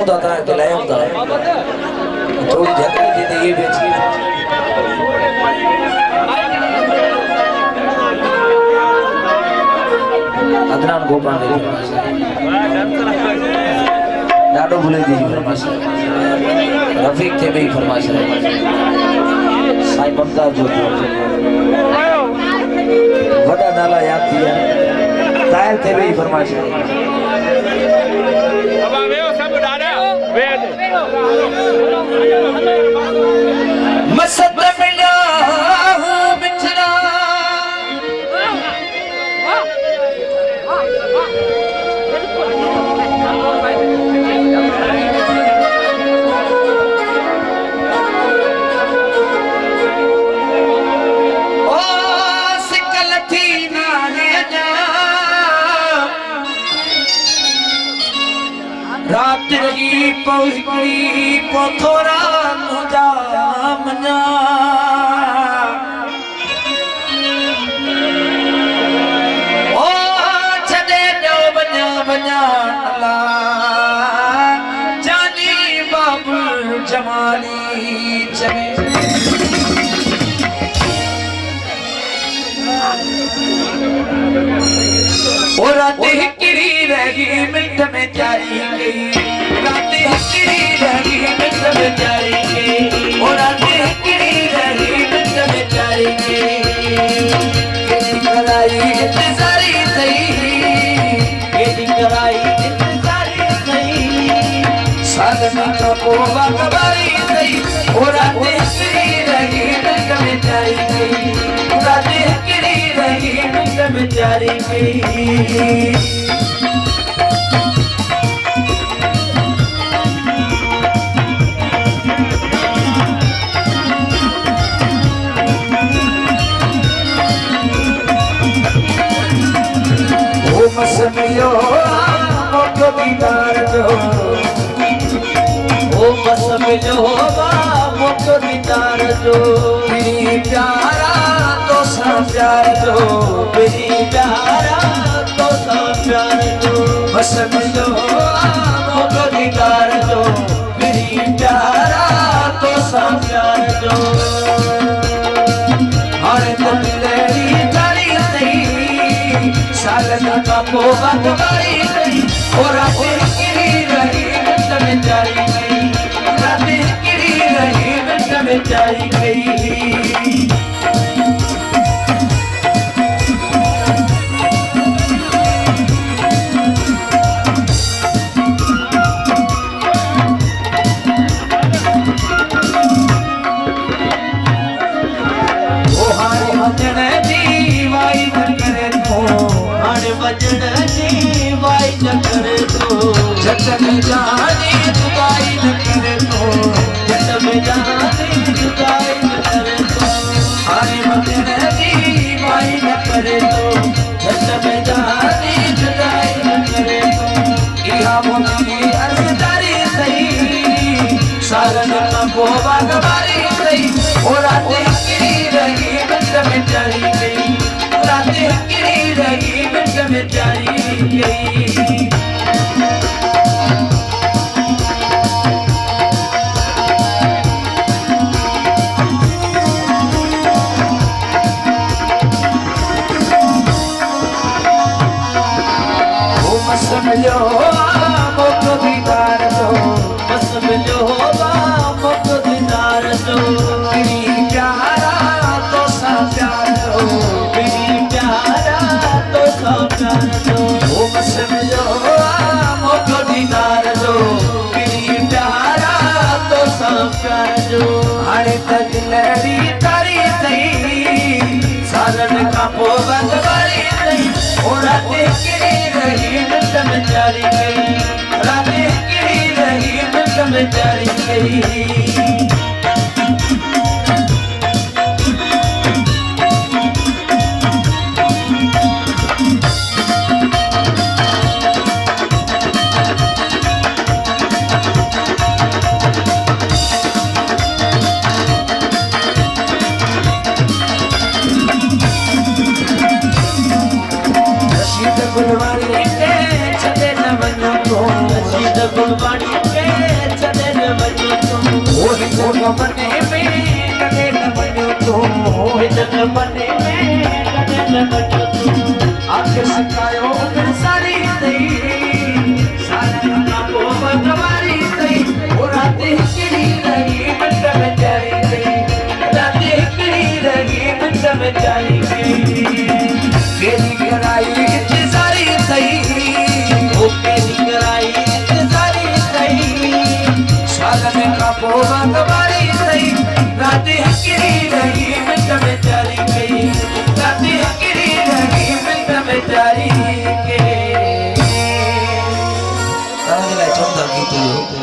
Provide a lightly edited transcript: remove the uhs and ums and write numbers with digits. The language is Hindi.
दाता है लाया होता है थोड़ी झटके दी ये बेची अदनान गोपाल ने डाडो बोले दी फरमाइश रफीक थे भी फरमाइश साईं ममता जो वड़ा नाला याद दिया तायर थे भी फरमाइश अब आवेओ सब डाले वेद मसद मिला बिछड़ा रात रही पौड़ी पोथोरा मुझा मना ओ छदे दो बना बना अल्लाह जानी बाबू जमानी चले और रात हिकड़ी रही मिंट में जारी गई रात हिकड़ी रही मिंट में जारी गई और रात हिकड़ी रही मिंट में जारी गई केदी कराई इंतजारी सही केदी कराई इंतजारी सही साधना का पोवा कबारी सही और रात हिकड़ी रही मिंट में जारी गई रात हिकड़ी रही मिंट में जारी गई मसमियो मोटो दीदार जो ओ मसमियो मोटो दीदार जो मेरी प्यारा तो सा प्यार जो मेरी प्यारा तो सा प्यार जो मसमियो मोटो दीदार जो मेरी प्यारा तो सा प्यार जो हर दिलेरी तारी सही सालन का पोवा तुम्हारी गई और रातें गिरी रही मिंट में जारी गई रातें गिरी रही मिंट में जारी गई वजन जी वाई न करे तो जट में जानी जुदाई न करे तो जट में जानी जुदाई न करे तो हरे वजन जी वाई न करे तो जट में जानी जुदाई न करे तो इहा मुझी अर्जदारी सही सालन का पोवा गवारी सही और रातें गिरी रही मिंट में चली गई रातें गिरी रही मिंट में जारी गई ओ मसमियो मोटो दीदार जो मसमियो मोटो दीदार जो मेरी प्यारा तो सा प्यार जो मेरी प्यारा तो सा प्यार जो ओ मसमियो मोटो दीदार जो मेरी प्यारा तो सा प्यार जो हरे तजलरी तारी सही सालन का पोवा गवारी सही और रातें गिरी रही मिंट में जारी गई रातें गिरी रही मिंट में जारी गई गुलवाड़ी के छदे न वञो तो रशीद गुलवाड़ी के सकायो फिर सारी तई सारी ना पोवा कवारी तई और राते हिकड़ी रही मिट में जारी तई राते हिकड़ी रही मिट में जारी तई केरी कराई इंतजारी तई ओ केरी कराई इंतजारी तई सालन का पोवा कवारी तई राते हिकड़ी रही मिट में जारी तई राते हिकड़ी रही मिट में जारी के ताला चौथा गीत